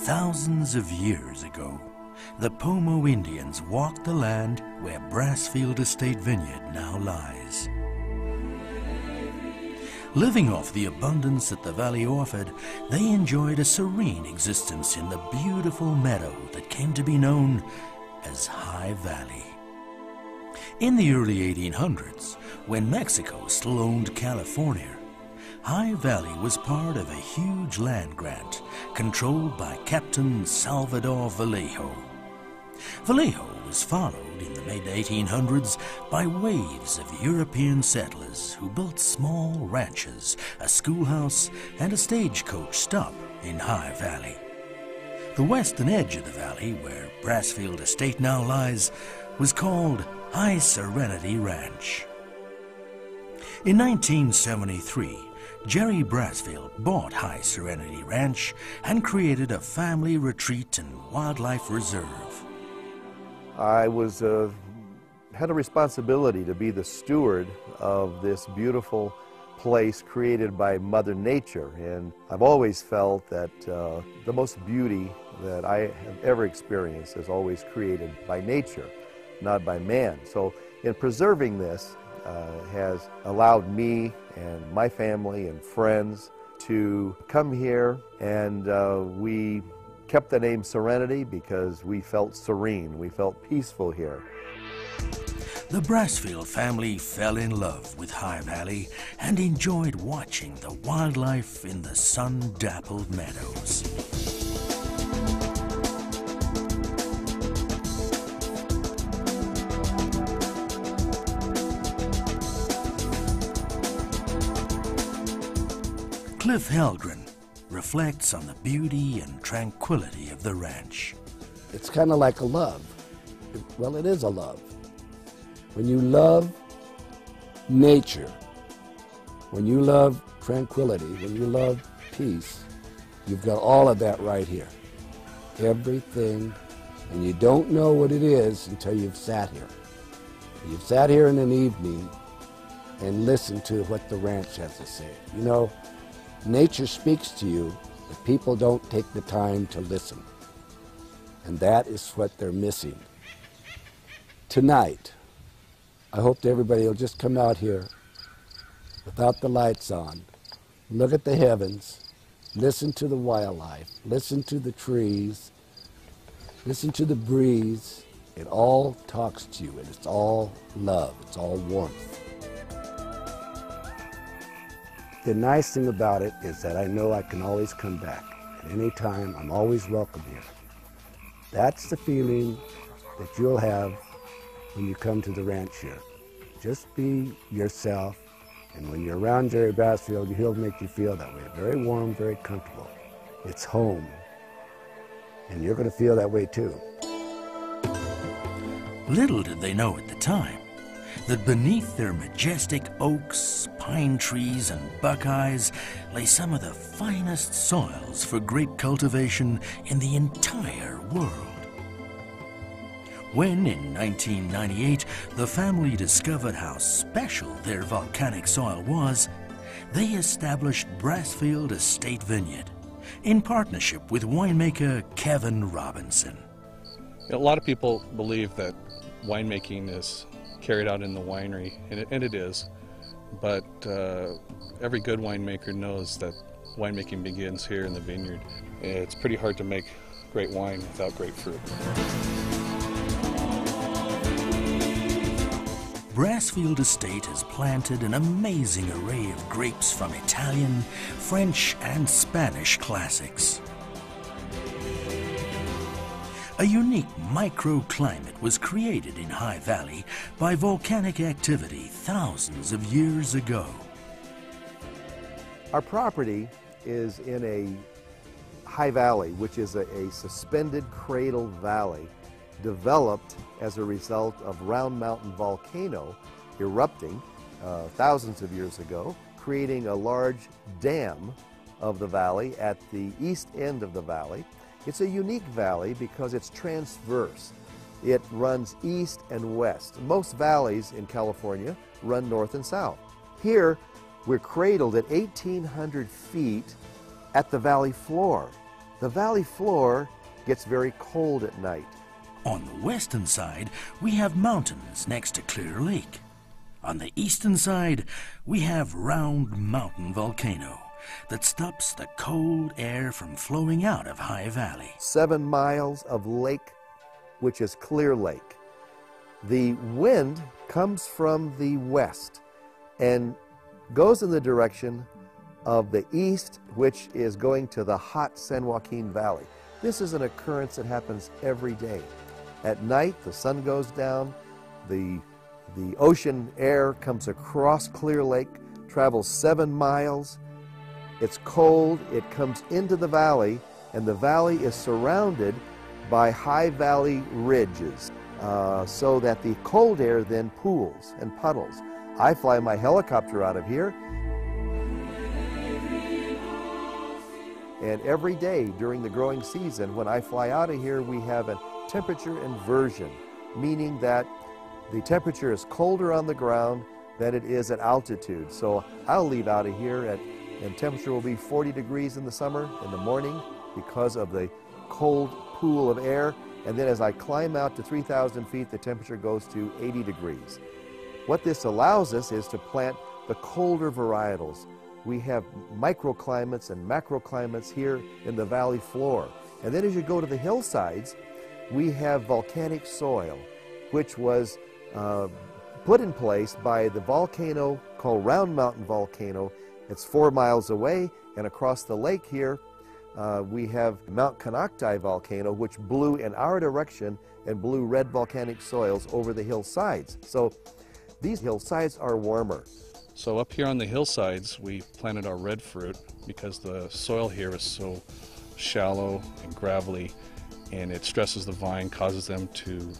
Thousands of years ago, the Pomo Indians walked the land where Brassfield Estate Vineyard now lies. Living off the abundance that the valley offered, they enjoyed a serene existence in the beautiful meadow that came to be known as High Valley. In the early 1800s, when Mexico still owned California, High Valley was part of a huge land grant controlled by Captain Salvador Vallejo. Vallejo was followed in the mid-1800s by waves of European settlers who built small ranches, a schoolhouse, and a stagecoach stop in High Valley. The western edge of the valley, where Brassfield Estate now lies, was called High Serenity Ranch. In 1973, Jerry Brassfield bought High Serenity Ranch and created a family retreat and wildlife reserve. I had a responsibility to be the steward of this beautiful place created by Mother Nature, and I've always felt that the most beauty that I have ever experienced is always created by nature, not by man. So in preserving this has allowed me and my family and friends to come here, and we kept the name Serenity because we felt serene, we felt peaceful here. The Brassfield family fell in love with High Valley and enjoyed watching the wildlife in the sun-dappled meadows. Cliff Helgren reflects on the beauty and tranquility of the ranch. It's kind of like a love. Well, it is a love. When you love nature, when you love tranquility, when you love peace, you've got all of that right here. Everything, and you don't know what it is until you've sat here. You've sat here in an evening and listened to what the ranch has to say. You know, nature speaks to you, but people don't take the time to listen. And that is what they're missing. Tonight, I hope everybody will just come out here without the lights on, look at the heavens, listen to the wildlife, listen to the trees, listen to the breeze. It all talks to you, and it's all love, it's all warmth. The nice thing about it is that I know I can always come back. At any time, I'm always welcome here. That's the feeling that you'll have when you come to the ranch here. Just be yourself, and when you're around Jerry Brassfield, he'll make you feel that way. Very warm, very comfortable. It's home, and you're going to feel that way too. Little did they know at the time that beneath their majestic oaks, pine trees, and buckeyes lay some of the finest soils for grape cultivation in the entire world. When, in 1998, the family discovered how special their volcanic soil was, they established Brassfield Estate Vineyard in partnership with winemaker Kevin Robinson. A lot of people believe that winemaking is carried out in the winery, and it is, but every good winemaker knows that winemaking begins here in the vineyard. It's pretty hard to make great wine without great fruit. Brassfield Estate has planted an amazing array of grapes from Italian, French, and Spanish classics. A unique microclimate was created in High Valley by volcanic activity thousands of years ago. Our property is in a high valley, which is a suspended cradle valley developed as a result of Round Mountain volcano erupting thousands of years ago, creating a large dam of the valley at the east end of the valley. It's a unique valley because it's transverse. It runs east and west. Most valleys in California run north and south. Here, we're cradled at 1,800 feet at the valley floor. The valley floor gets very cold at night. On the western side, we have mountains next to Clear Lake. On the eastern side, we have Round Mountain Volcano that stops the cold air from flowing out of High Valley. 7 miles of lake, which is Clear Lake. The wind comes from the west and goes in the direction of the east, which is going to the hot San Joaquin Valley. This is an occurrence that happens every day. At night, the sun goes down, the ocean air comes across Clear Lake, travels 7 miles. It's cold, it comes into the valley, and the valley is surrounded by high valley ridges, so that the cold air then pools and puddles. I fly my helicopter out of here, and every day during the growing season, when I fly out of here, we have a temperature inversion, meaning that the temperature is colder on the ground than it is at altitude. So I'll leave out of here and temperature will be 40 degrees in the summer in the morning because of the cold pool of air. And then as I climb out to 3,000 feet, the temperature goes to 80 degrees. What this allows us is to plant the colder varietals. We have microclimates and macroclimates here in the valley floor. And then as you go to the hillsides, we have volcanic soil, which was put in place by the volcano called Round Mountain Volcano. It's 4 miles away, and across the lake here, we have Mount Canocti Volcano, which blew in our direction and blew red volcanic soils over the hillsides. So these hillsides are warmer. So up here on the hillsides, we planted our red fruit because the soil here is so shallow and gravelly, and it stresses the vine, causes them to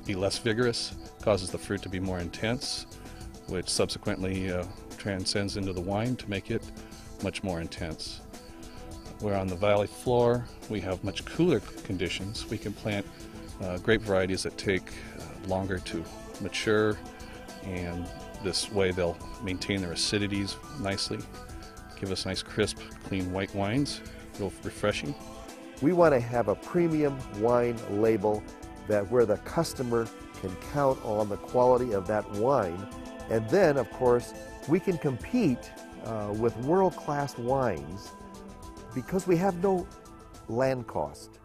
be less vigorous, causes the fruit to be more intense, which subsequently transcends into the wine to make it much more intense. Where on the valley floor, we have much cooler conditions. We can plant grape varieties that take longer to mature, and this way they'll maintain their acidities nicely, give us nice crisp, clean white wines, real refreshing. We want to have a premium wine label that where the customer can count on the quality of that wine. And then, of course, we can compete with world-class wines because we have no land cost.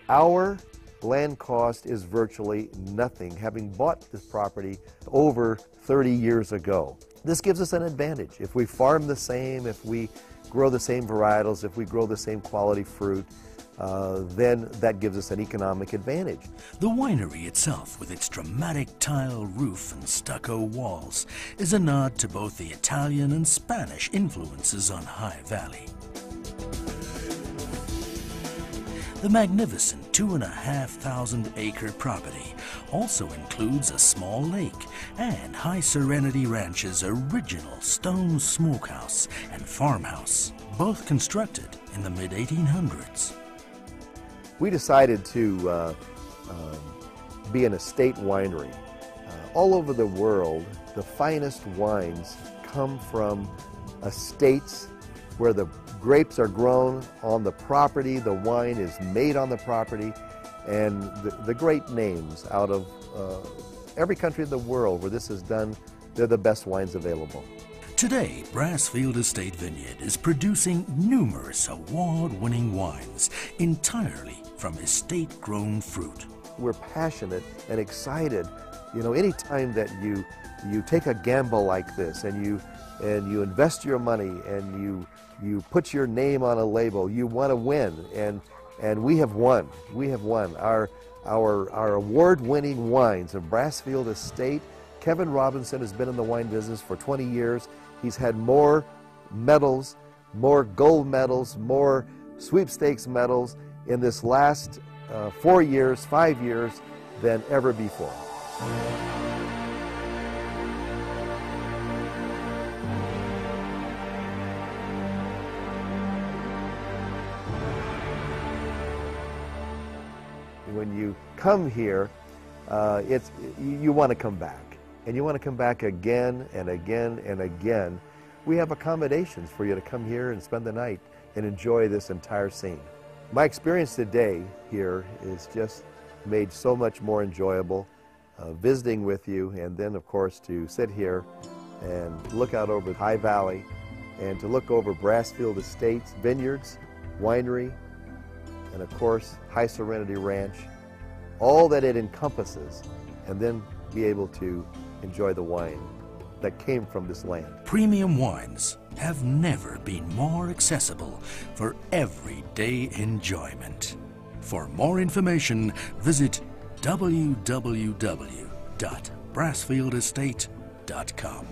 Our land cost is virtually nothing, having bought this property over 30 years ago. This gives us an advantage. If we farm the same, if we grow the same varietals, if we grow the same quality fruit, then that gives us an economic advantage. The winery itself, with its dramatic tile roof and stucco walls, is a nod to both the Italian and Spanish influences on High Valley. The magnificent 2,500 acre property also includes a small lake and High Serenity Ranch's original stone smokehouse and farmhouse, both constructed in the mid-1800s. We decided to be an estate winery. All over the world, the finest wines come from estates where the grapes are grown on the property, the wine is made on the property, and the great names out of every country in the world where this is done, they're the best wines available. Today, Brassfield Estate Vineyard is producing numerous award-winning wines entirely from estate-grown fruit. We're passionate and excited. You know, anytime that you take a gamble like this and you invest your money and you put your name on a label, you want to win, and we have won. We have won. Our award-winning wines of Brassfield Estate. Kevin Robinson has been in the wine business for 20 years. He's had more medals, more gold medals, more sweepstakes medals in this last 4 years, 5 years than ever before. When you come here, you want to come back. And you want to come back again and again and again. We have accommodations for you to come here and spend the night and enjoy this entire scene. My experience today here is just made so much more enjoyable, visiting with you, and then of course to sit here and look out over High Valley and to look over Brassfield Estates, vineyards, winery, and of course High Serenity Ranch, all that it encompasses, and then be able to enjoy the wine that came from this land. Premium wines have never been more accessible for everyday enjoyment. For more information, visit www.brassfieldestate.com.